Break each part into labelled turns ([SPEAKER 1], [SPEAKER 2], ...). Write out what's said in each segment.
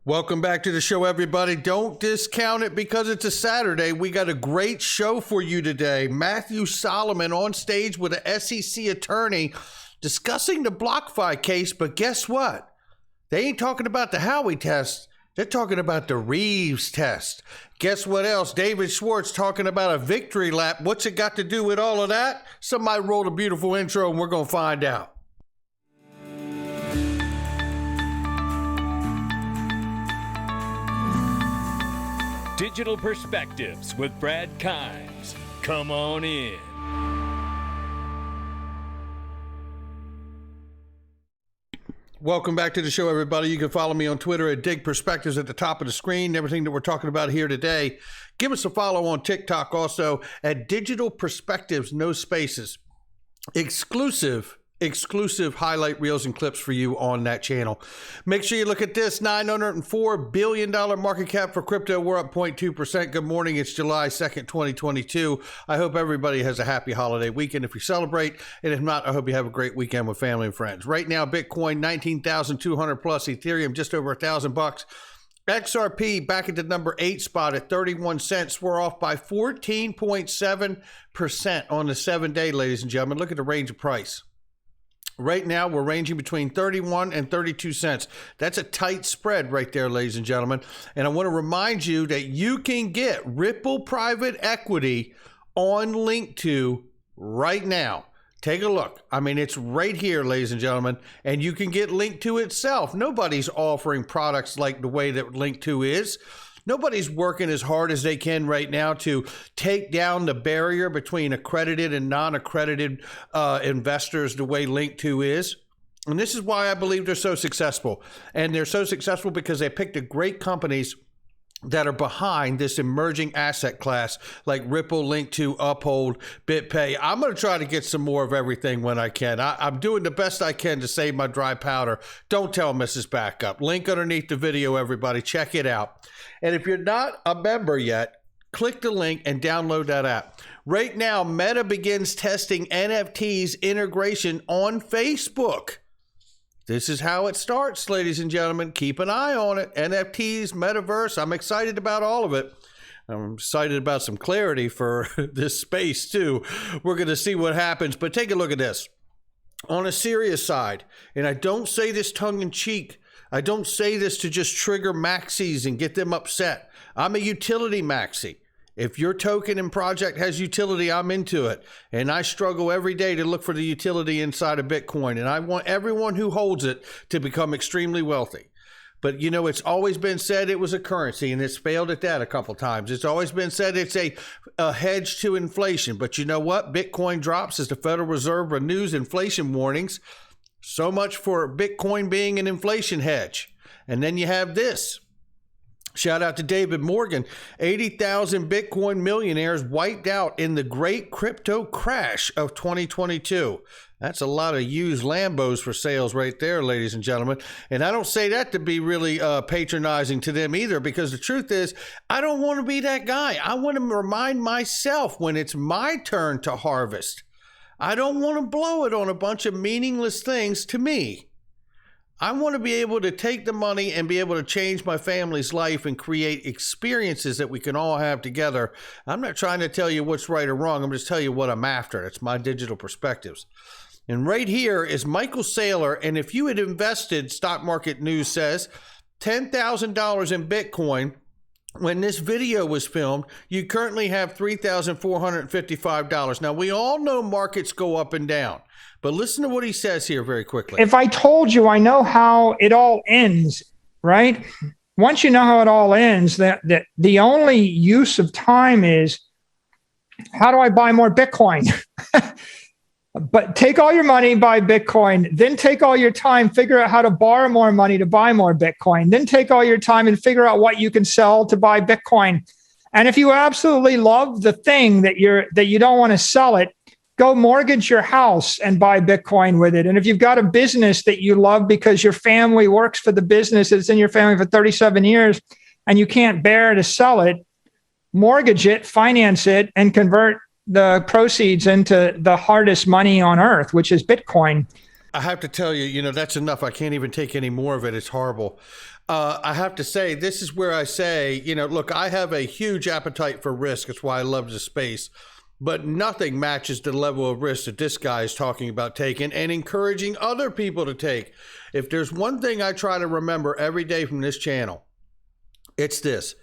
[SPEAKER 1] Welcome back to the show, everybody. Don't discount it because it's a Saturday. We got a great show for you today. Matthew Solomon on stage with an SEC attorney discussing the BlockFi case, but guess what? They ain't talking about the Howey test. They're talking about the REVES test. Guess what else? David Schwartz talking about a victory lap. What's it got to do with all of that? Somebody rolled a beautiful intro and we're going to find out.
[SPEAKER 2] Digital Perspectives with Brad Kimes. Come on in.
[SPEAKER 1] Welcome back to the show, everybody. You can follow me on Twitter at Dig Perspectives at the top of the screen. Everything that we're talking about here today. Give us a follow on TikTok also at Digital Perspectives, no spaces. Exclusive highlight reels and clips for you on that channel. Make sure you look at this $904 billion market cap for crypto. We're up 0.2%. Good morning. It's July 2nd, 2022. I hope everybody has a happy holiday weekend if you celebrate. And if not, I hope you have a great weekend with family and friends. Right now, Bitcoin, 19,200 plus, Ethereum, just over $1,000. XRP back at the number 8 spot at 31 cents. We're off by 14.7% on the 7-day, ladies and gentlemen. Look at the range of price. Right now, we're ranging between 31 and 32 cents. That's a tight spread right there, ladies and gentlemen. And I want to remind you that you can get Ripple Private Equity on Link2 right now. Take a look. I mean, it's right here, ladies and gentlemen, and you can get Link2 itself. Nobody's offering products like the way that Link2 is. Nobody's working as hard as they can right now to take down the barrier between accredited and non-accredited investors the way Link2 is. And this is why I believe they're so successful. And they're so successful because they picked the great companies that are behind this emerging asset class like Ripple, Link2, Uphold, BitPay. I'm going to try to get some more of everything when I can. I'm doing the best I can to save my dry powder. Don't tell Mrs. Backup. Link underneath the video, everybody. Check it out. And if you're not a member yet, click the link and download that app. Right now, Meta begins testing NFTs integration on Facebook. This is how it starts, ladies and gentlemen. Keep an eye on it. NFTs, Metaverse. I'm excited about all of it. I'm excited about some clarity for this space, too. We're going to see what happens. But take a look at this. On a serious side, and I don't say this tongue-in-cheek, I don't say this to just trigger maxis and get them upset. I'm a utility maxi. If your token and project has utility, I'm into it. And I struggle every day to look for the utility inside of Bitcoin. And I want everyone who holds it to become extremely wealthy. But, you know, it's always been said it was a currency, and it's failed at that a couple times. It's always been said it's a hedge to inflation. But you know what? Bitcoin drops as the Federal Reserve renews inflation warnings. So much for Bitcoin being an inflation hedge. And then you have this. Shout out to David Morgan. 80,000 Bitcoin millionaires wiped out in the great crypto crash of 2022. That's a lot of used Lambos for sales right there, ladies and gentlemen. And I don't say that to be really patronizing to them either, because the truth is, I don't want to be that guy. I want to remind myself when it's my turn to harvest. I don't want to blow it on a bunch of meaningless things to me. I want to be able to take the money and be able to change my family's life and create experiences that we can all have together. I'm not trying to tell you what's right or wrong. I'm just telling you what I'm after. It's my digital perspectives. And right here is Michael Saylor. And if you had invested, Stock Market News says, $10,000 in Bitcoin, when this video was filmed, you currently have $3,455. Now, we all know markets go up and down, but listen to what he says here very quickly.
[SPEAKER 3] If I told you I know how it all ends, right? Once you know how it all ends, that the only use of time is, how do I buy more Bitcoin? But take all your money, buy Bitcoin, then take all your time, figure out how to borrow more money to buy more Bitcoin, then take all your time and figure out what you can sell to buy Bitcoin. And if you absolutely love the thing that you don't want to sell it, go mortgage your house and buy Bitcoin with it. And if you've got a business that you love because your family works for the business, it's in your family for 37 years, and you can't bear to sell it, mortgage it, finance it, and convert the proceeds into the hardest money on earth, which is Bitcoin.
[SPEAKER 1] I have to tell you, that's enough. I can't even take any more of it. It's horrible. I have to say, this is where I say, look, I have a huge appetite for risk. That's why I love the space. But nothing matches the level of risk that this guy is talking about taking and encouraging other people to take. If there's one thing I try to remember every day from this channel, it's this.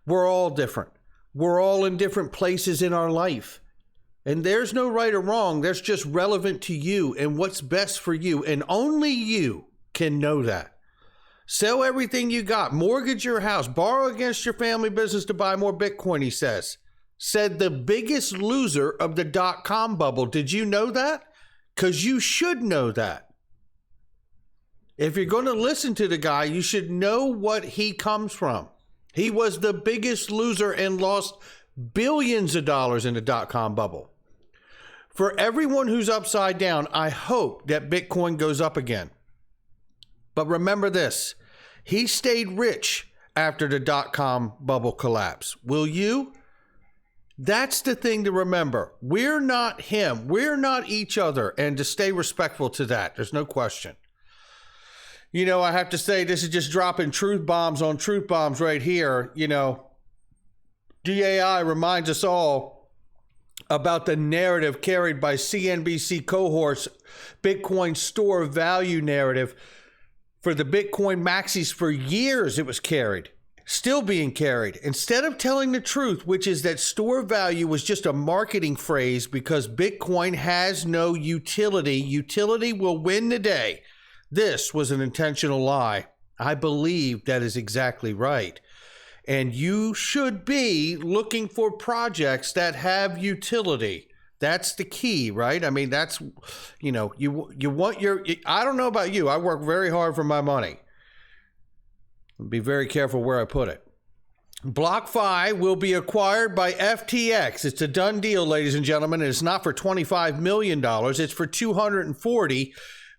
[SPEAKER 1] We're all different. We're all in different places in our life. And there's no right or wrong. There's just relevant to you and what's best for you. And only you can know that. Sell everything you got. Mortgage your house. Borrow against your family business to buy more Bitcoin, he says. Said the biggest loser of the .com bubble. Did you know that? Because you should know that. If you're going to listen to the guy, you should know what he comes from. He was the biggest loser and lost billions of dollars in the .com bubble. For everyone who's upside down, I hope that Bitcoin goes up again. But remember this, he stayed rich after the .com bubble collapse. Will you? That's the thing to remember. We're not him. We're not each other. And to stay respectful to that, there's no question. I have to say, this is just dropping truth bombs on truth bombs right here. DAI reminds us all about the narrative carried by CNBC cohorts, Bitcoin store value narrative. For the Bitcoin maxis for years, it was carried. Still being carried. Instead of telling the truth, which is that store value was just a marketing phrase because Bitcoin has no utility. Utility will win the day. This was an intentional lie. I believe that is exactly right. And you should be looking for projects that have utility. That's the key, right? I mean, that's, you want your, I don't know about you. I work very hard for my money. Be very careful where I put it. BlockFi will be acquired by FTX. It's a done deal, ladies and gentlemen. And it's not for $25 million. It's for $240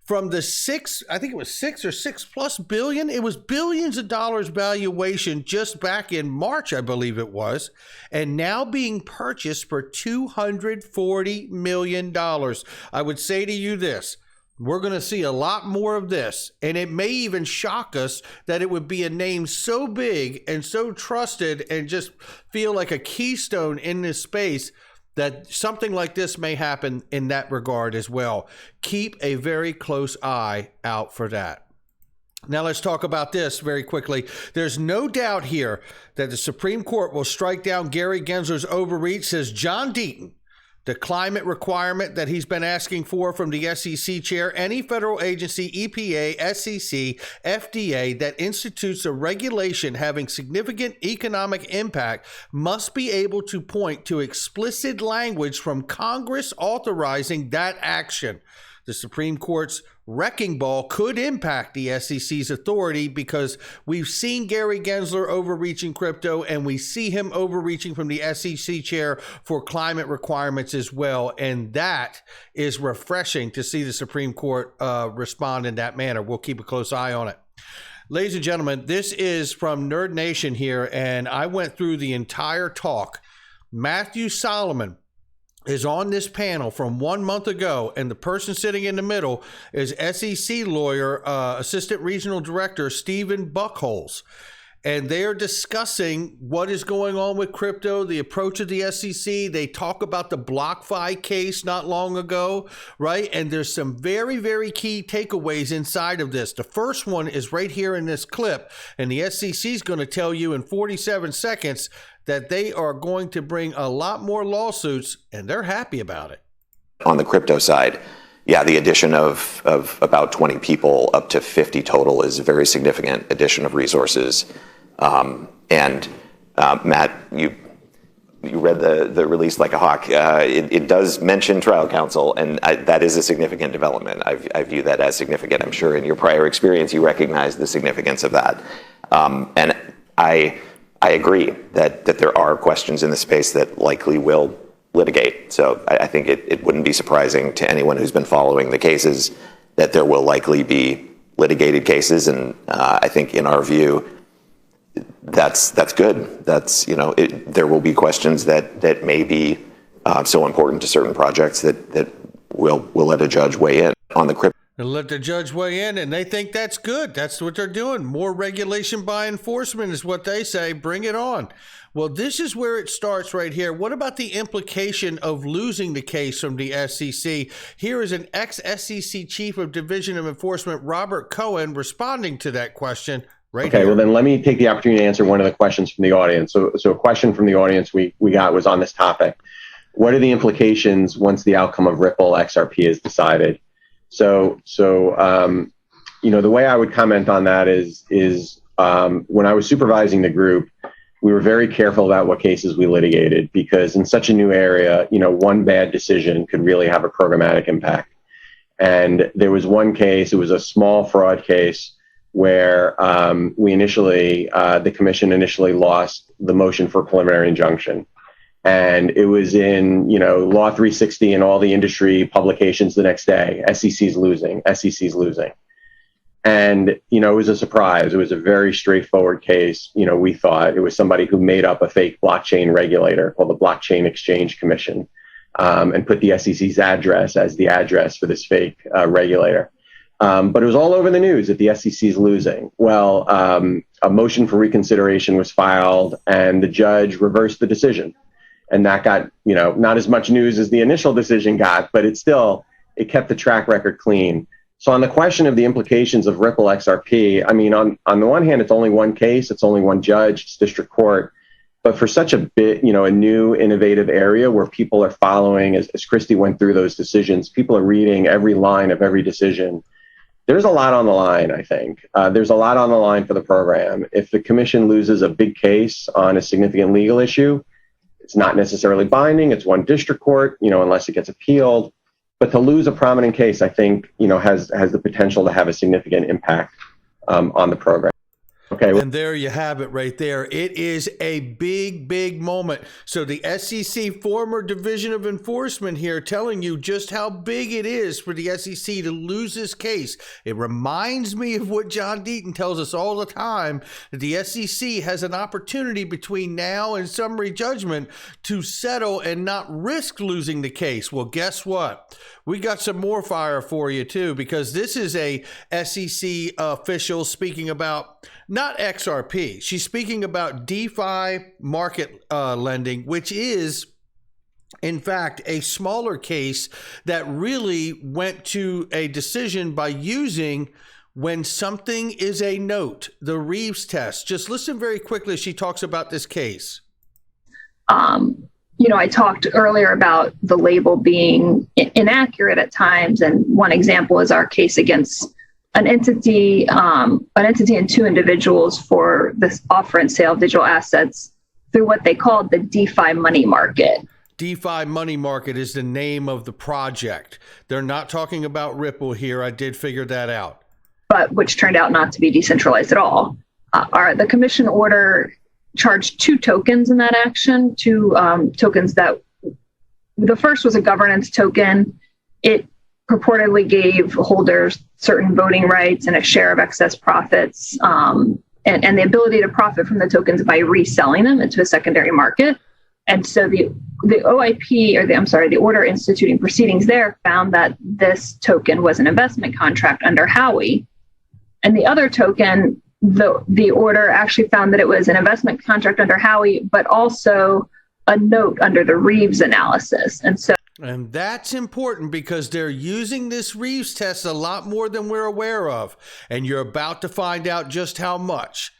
[SPEAKER 1] from the I think it was 6 or 6+ billion. It was billions of dollars valuation just back in March, I believe it was. And now being purchased for $240 million. I would say to you this. We're going to see a lot more of this, and it may even shock us that it would be a name so big and so trusted and just feel like a keystone in this space that something like this may happen in that regard as well. Keep a very close eye out for that. Now let's talk about this very quickly. There's no doubt here that the Supreme Court will strike down Gary Gensler's overreach, says John Deaton. The climate requirement that he's been asking for from the SEC chair, any federal agency, EPA, SEC, FDA, that institutes a regulation having significant economic impact must be able to point to explicit language from Congress authorizing that action. The Supreme Court's wrecking ball could impact the SEC's authority because we've seen Gary Gensler overreaching crypto and we see him overreaching from the SEC chair for climate requirements as well. And that is refreshing to see the Supreme Court respond in that manner. We'll keep a close eye on it. Ladies and gentlemen, this is from Nerd Nation here, and I went through the entire talk. Matthew Solomon is on this panel from 1 month ago, and the person sitting in the middle is SEC lawyer, Assistant Regional Director Stephen Buchholz. And they are discussing what is going on with crypto, the approach of the SEC. They talk about the BlockFi case not long ago, right? And there's some very, very key takeaways inside of this. The first one is right here in this clip, and the SEC is going to tell you in 47 seconds that they are going to bring a lot more lawsuits, and they're happy about it.
[SPEAKER 4] On the crypto side, yeah, the addition of about 20 people up to 50 total is a very significant addition of resources. Matt, you read the release like a hawk. It does mention trial counsel, and that is a significant development. I view that as significant. I'm sure in your prior experience you recognize the significance of that. And I agree that there are questions in the space that likely will litigate. So I think it wouldn't be surprising to anyone who's been following the cases that there will likely be litigated cases. And I think in our view, that's good. That's, there will be questions that may be so important to certain projects that we'll let a judge weigh in on the crypto.
[SPEAKER 1] and let the judge weigh in, and they think that's good. That's what they're doing. More regulation by enforcement is what they say. Bring it on. Well, this is where it starts right here. What about the implication of losing the case from the SEC? Here is an ex-SEC Chief of Division of Enforcement, Robert Cohen, responding to that question right here.
[SPEAKER 5] Okay, well then let me take the opportunity to answer one of the questions from the audience. So a question from the audience we got was on this topic. What are the implications once the outcome of Ripple XRP is decided? So the way I would comment on that is when I was supervising the group, we were very careful about what cases we litigated, because in such a new area, one bad decision could really have a programmatic impact. And there was one case, it was a small fraud case, where the commission initially lost the motion for preliminary injunction. And it was in, Law 360 and all the industry publications the next day. SEC's losing. And, it was a surprise. It was a very straightforward case. We thought it was somebody who made up a fake blockchain regulator called the Blockchain Exchange Commission, and put the SEC's address as the address for this fake regulator. But it was all over the news that the SEC's losing. Well, a motion for reconsideration was filed, and the judge reversed the decision. And that got, not as much news as the initial decision got, but it kept the track record clean. So on the question of the implications of Ripple XRP, on the one hand, it's only one case, it's only one judge, it's district court. But for such a a new innovative area where people are following, as Christy went through those decisions, people are reading every line of every decision. There's a lot on the line, I think. There's a lot on the line for the program. If the commission loses a big case on a significant legal issue, it's not necessarily binding. It's one district court, unless it gets appealed. But to lose a prominent case, I think, has the potential to have a significant impact on the program. Okay.
[SPEAKER 1] And there you have it right there. It is a big, big moment. So the SEC former Division of Enforcement here telling you just how big it is for the SEC to lose this case. It reminds me of what John Deaton tells us all the time, that the SEC has an opportunity between now and summary judgment to settle and not risk losing the case. Well, guess what? We got some more fire for you too, because this is a SEC official speaking about not XRP. She's speaking about DeFi market lending, which is, in fact, a smaller case that really went to a decision by using when something is a note, the REVES test. Just listen very quickly as she talks about this case.
[SPEAKER 6] I talked earlier about the label being inaccurate at times, and one example is our case against an entity and two individuals for this offer and sale of digital assets through what they called the DeFi money market.
[SPEAKER 1] DeFi money market is the name of the project. They're not talking about Ripple here. I did figure that out.
[SPEAKER 6] But which turned out not to be decentralized at all. The commission order charged two tokens in that action, two tokens that the first was a governance token. It purportedly gave holders certain voting rights and a share of excess profits, and the ability to profit from the tokens by reselling them into a secondary market. And so the OIP, or the order instituting proceedings there, found that this token was an investment contract under Howey. And the other token, the order actually found that it was an investment contract under Howey, but also a note under the REVES analysis. And
[SPEAKER 1] that's important because they're using this REVES test a lot more than we're aware of. And you're about to find out just how much.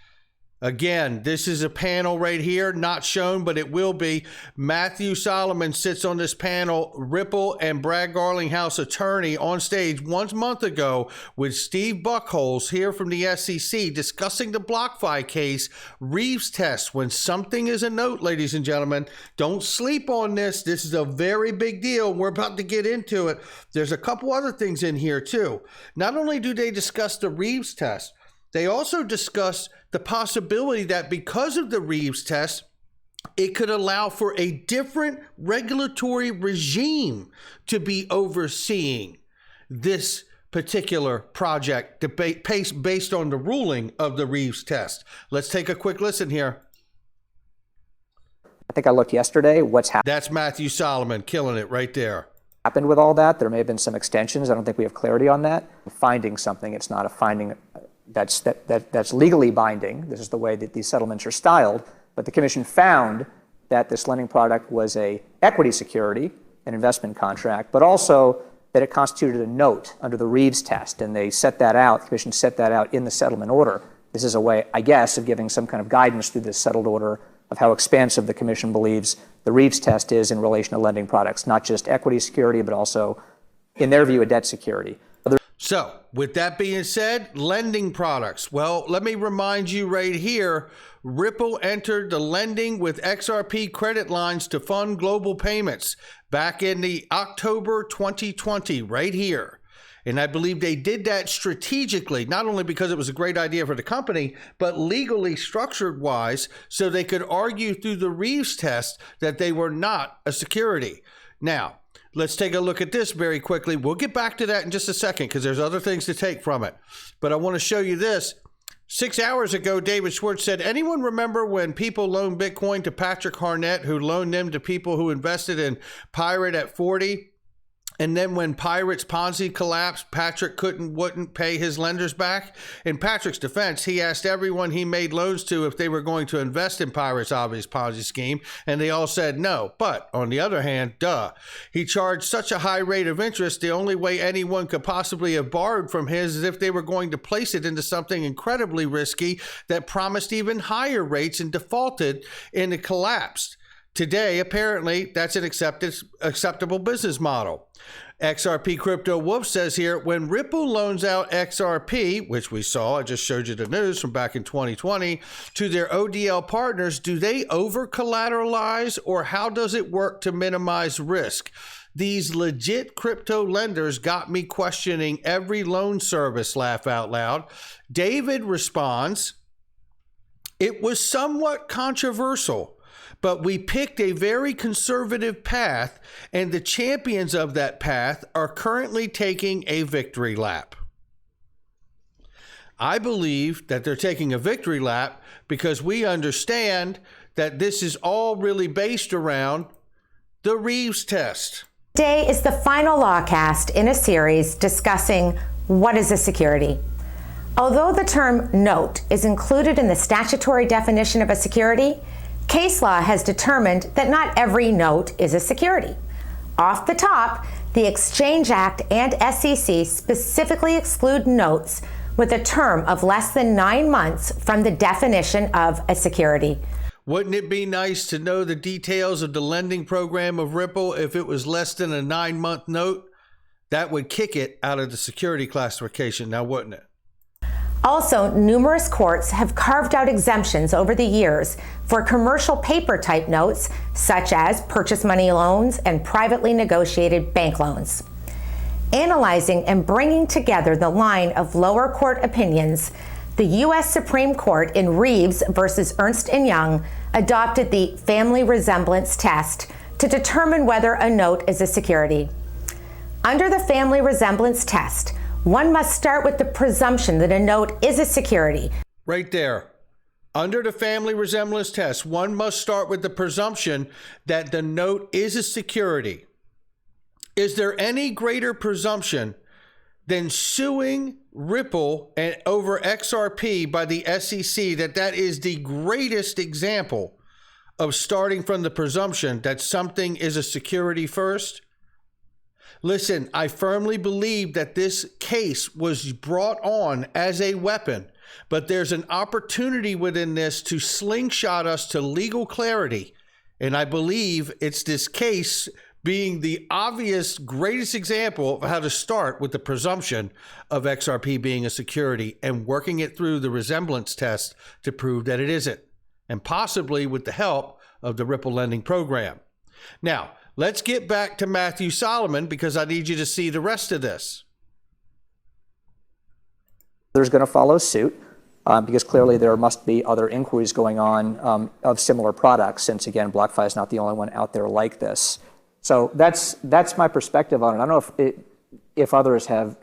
[SPEAKER 1] Again, this is a panel right here, not shown, but it will be. Matthew Solomon sits on this panel, Ripple and Brad Garlinghouse attorney, on stage 1 month ago with Steve Buchholz here from the SEC discussing the BlockFi case, REVES test. When something is a note, ladies and gentlemen, don't sleep on this. This is a very big deal. We're about to get into it. There's a couple other things in here too. Not only do they discuss the REVES test, they also discuss the possibility that because of the REVES test, it could allow for a different regulatory regime to be overseeing this particular project debate based on the ruling of the REVES test. Let's take a quick listen here.
[SPEAKER 7] I think I looked yesterday. What's happening?
[SPEAKER 1] That's Matthew Solomon killing it right there.
[SPEAKER 7] happened with all that. There may have been some extensions. I don't think we have clarity on that. Finding something, it's not a finding that's legally binding. This is the way that these settlements are styled. But the commission found that this lending product was a equity security, an investment contract, but also that it constituted a note under the REVES test. And they set that out, the commission set that out in the settlement order. This is a way, I guess, of giving some kind of guidance through this settled order of how expansive the commission believes the REVES test is in relation to lending products, not just equity security, but also, in their view, a debt security.
[SPEAKER 1] So, with that being said, lending products. Well, let me remind you right here, Ripple entered the lending with XRP credit lines to fund global payments back in the October 2020, right here. And I believe they did that strategically, not only because it was a great idea for the company, but legally structured wise, so they could argue through the REVES test that they were not a security. Now, let's take a look at this very quickly. We'll get back to that in just a second because there's other things to take from it. But I want to show you this. 6 hours ago, David Schwartz said, anyone remember when people loaned Bitcoin to Patrick Harnett, who loaned them to people who invested in Pirate at 40? And then when Pirate's Ponzi collapsed, Patrick wouldn't pay his lenders back. In Patrick's defense, he asked everyone he made loans to if they were going to invest in Pirate's obvious Ponzi scheme, and they all said no. But on the other hand, he charged such a high rate of interest, the only way anyone could possibly have borrowed from his is if they were going to place it into something incredibly risky that promised even higher rates and defaulted and it collapsed. Today, apparently, that's an acceptable business model. XRP Crypto Wolf says here, when Ripple loans out XRP, which we saw, I just showed you the news from back in 2020, to their ODL partners, do they over-collateralize or how does it work to minimize risk? These legit crypto lenders got me questioning every loan service, laugh out loud. David responds, it was somewhat controversial, but we picked a very conservative path, and the champions of that path are currently taking a victory lap. I believe that they're taking a victory lap because we understand that this is all really based around the REVES test.
[SPEAKER 8] Today is the final lawcast in a series discussing what is a security. Although the term note is included in the statutory definition of a security, case law has determined that not every note is a security. Off the top, the Exchange Act and SEC specifically exclude notes with a term of less than 9 months from the definition of a security.
[SPEAKER 1] Wouldn't it be nice to know the details of the lending program of Ripple if it was less than a 9-month note? That would kick it out of the security classification, now wouldn't it?
[SPEAKER 8] Also, numerous courts have carved out exemptions over the years for commercial paper type notes, such as purchase money loans and privately negotiated bank loans. Analyzing and bringing together the line of lower court opinions, the U.S. Supreme Court in REVES versus Ernst & Young adopted the family resemblance test to determine whether a note is a security. Under the family resemblance test, one must start with the presumption that a note is a security.
[SPEAKER 1] Right there. Under the family resemblance test, one must start with the presumption that the note is a security. Is there any greater presumption than suing Ripple and over XRP by the SEC that is the greatest example of starting from the presumption that something is a security first? Listen, I firmly believe that this case was brought on as a weapon, but there's an opportunity within this to slingshot us to legal clarity. And I believe it's this case being the obvious greatest example of how to start with the presumption of XRP being a security and working it through the resemblance test to prove that it isn't, and possibly with the help of the Ripple lending program. Now, let's get back to Matthew Solomon because I need you to see the rest of this.
[SPEAKER 7] There's going to follow suit because clearly there must be other inquiries going on of similar products, since again, BlockFi is not the only one out there like this. So that's my perspective on it. I don't know if others have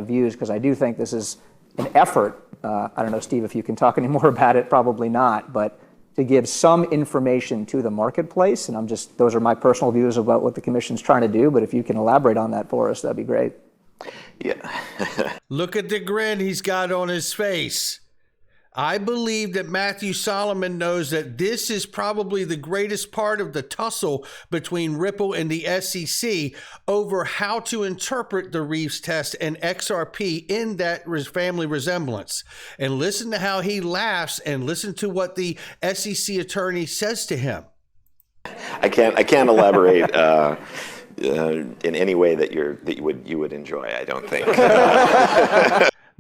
[SPEAKER 7] views, because I do think this is an effort. I don't know, Steve, if you can talk any more about it, probably not, but to give some information to the marketplace. And those are my personal views about what the commission's trying to do. But if you can elaborate on that for us, that'd be great.
[SPEAKER 4] Yeah.
[SPEAKER 1] Look at the grin he's got on his face. I believe that Matthew Solomon knows that this is probably the greatest part of the tussle between Ripple and the SEC over how to interpret the REVES test and XRP in that family resemblance. And listen to how he laughs and listen to what the SEC attorney says to him.
[SPEAKER 4] I can't elaborate in any way that you would enjoy, I don't think.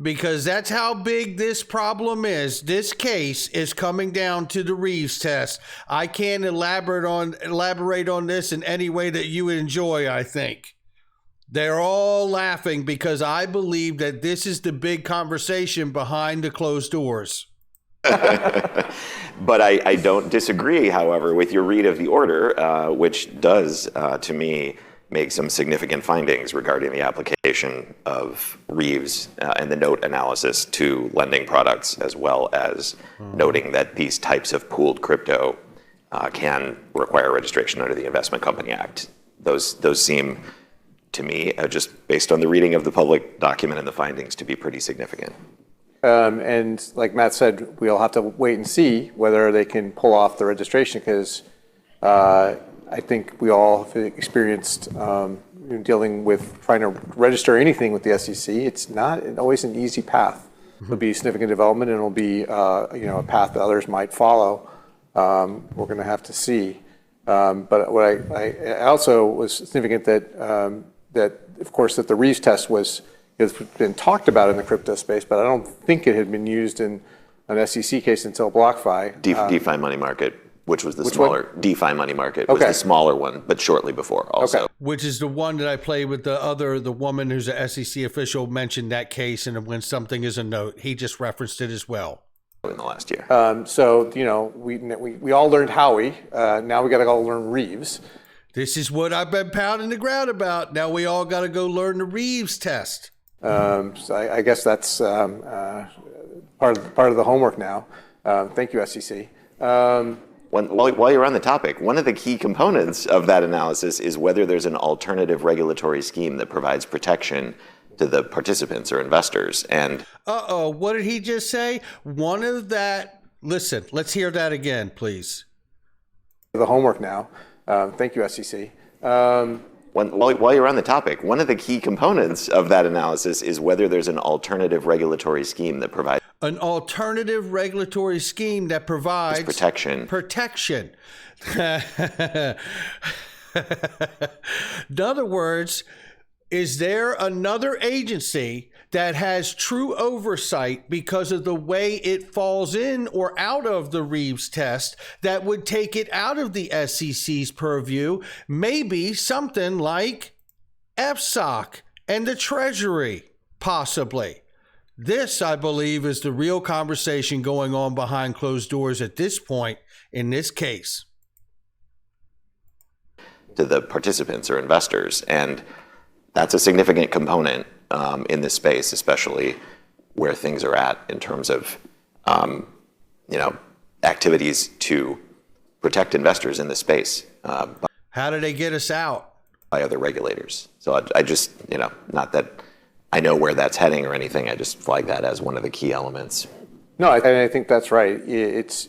[SPEAKER 1] Because that's how big this problem is. This case is coming down to the REVES test. I can't elaborate on this in any way that you would enjoy, I think. They're all laughing because I believe that this is the big conversation behind the closed doors.
[SPEAKER 4] But I don't disagree, however, with your read of the order, which does, to me, make some significant findings regarding the application of REVES and the note analysis to lending products, as well as noting that these types of pooled crypto can require registration under the Investment Company Act. Those seem, to me, just based on the reading of the public document and the findings, to be pretty significant.
[SPEAKER 9] And like Matt said, we'll have to wait and see whether they can pull off the registration, because I think we all have experienced dealing with trying to register anything with the SEC. It's not always an easy path. It'll be significant development, and it'll be a path that others might follow. We're going to have to see. But what I also was significant that of course that the REVES test has been talked about in the crypto space, but I don't think it had been used in an SEC case until BlockFi.
[SPEAKER 4] DeFi money market, which was the smaller one? DeFi money market was the smaller one, but shortly before also. Okay.
[SPEAKER 1] Which is the one that I played with the woman who's an SEC official mentioned that case, and when something is a note, he just referenced it as well.
[SPEAKER 4] In the last year.
[SPEAKER 9] So, we all learned Howie. Now we got to go learn REVES.
[SPEAKER 1] This is what I've been pounding the ground about. Now we all got to go learn the REVES test.
[SPEAKER 9] So I guess that's part of the homework now. Thank you, SEC.
[SPEAKER 4] While you're on the topic, one of the key components of that analysis is whether there's an alternative regulatory scheme that provides protection to the participants or investors. And
[SPEAKER 1] what did he just say? Listen, let's hear that again, please.
[SPEAKER 9] The homework now. Thank you, SEC.
[SPEAKER 4] While you're on the topic, one of the key components of that analysis is whether there's an alternative regulatory scheme that provides protection.
[SPEAKER 1] In other words, is there another agency that has true oversight because of the way it falls in or out of the REVES test that would take it out of the SEC's purview? Maybe something like FSOC and the Treasury, possibly. This, I believe, is the real conversation going on behind closed doors at this point in this case.
[SPEAKER 4] To the participants or investors, and that's a significant component in this space, especially where things are at in terms of, activities to protect investors in this space.
[SPEAKER 1] How do they get us out?
[SPEAKER 4] By other regulators. So I just, not that I know where that's heading or anything. I just flag that as one of the key elements.
[SPEAKER 9] No, I think that's right. It's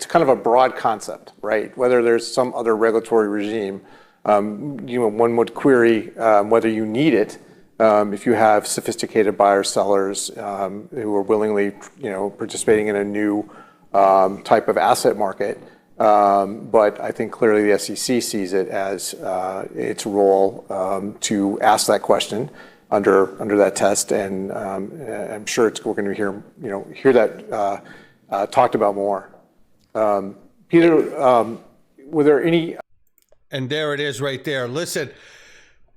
[SPEAKER 9] kind of a broad concept, right? Whether there's some other regulatory regime, one would query whether you need it if you have sophisticated buyers, sellers who are willingly, participating in a new type of asset market. But I think clearly the SEC sees it as its role to ask that question under that test, and I'm sure we're going to hear that talked about more. Peter, were there any?
[SPEAKER 1] And there it is right there. Listen,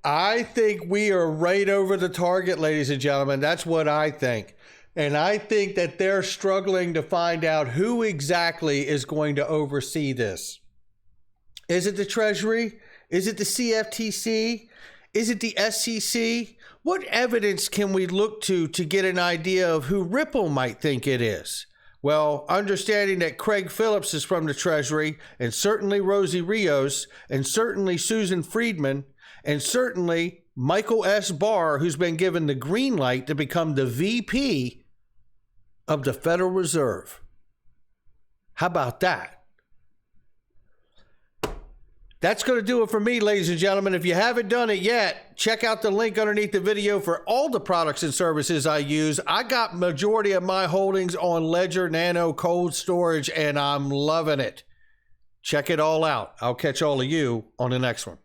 [SPEAKER 1] I think we are right over the target, ladies and gentlemen. That's what I think. And I think that they're struggling to find out who exactly is going to oversee this. Is it the Treasury? Is it the CFTC? Is it the SEC? What evidence can we look to get an idea of who Ripple might think it is? Well, understanding that Craig Phillips is from the Treasury, and certainly Rosie Rios, and certainly Susan Friedman, and certainly Michael S. Barr, who's been given the green light to become the VP of the Federal Reserve. How about that? That's going to do it for me, ladies and gentlemen. If you haven't done it yet, check out the link underneath the video for all the products and services I use. I got majority of my holdings on Ledger Nano Cold Storage, and I'm loving it. Check it all out. I'll catch all of you on the next one.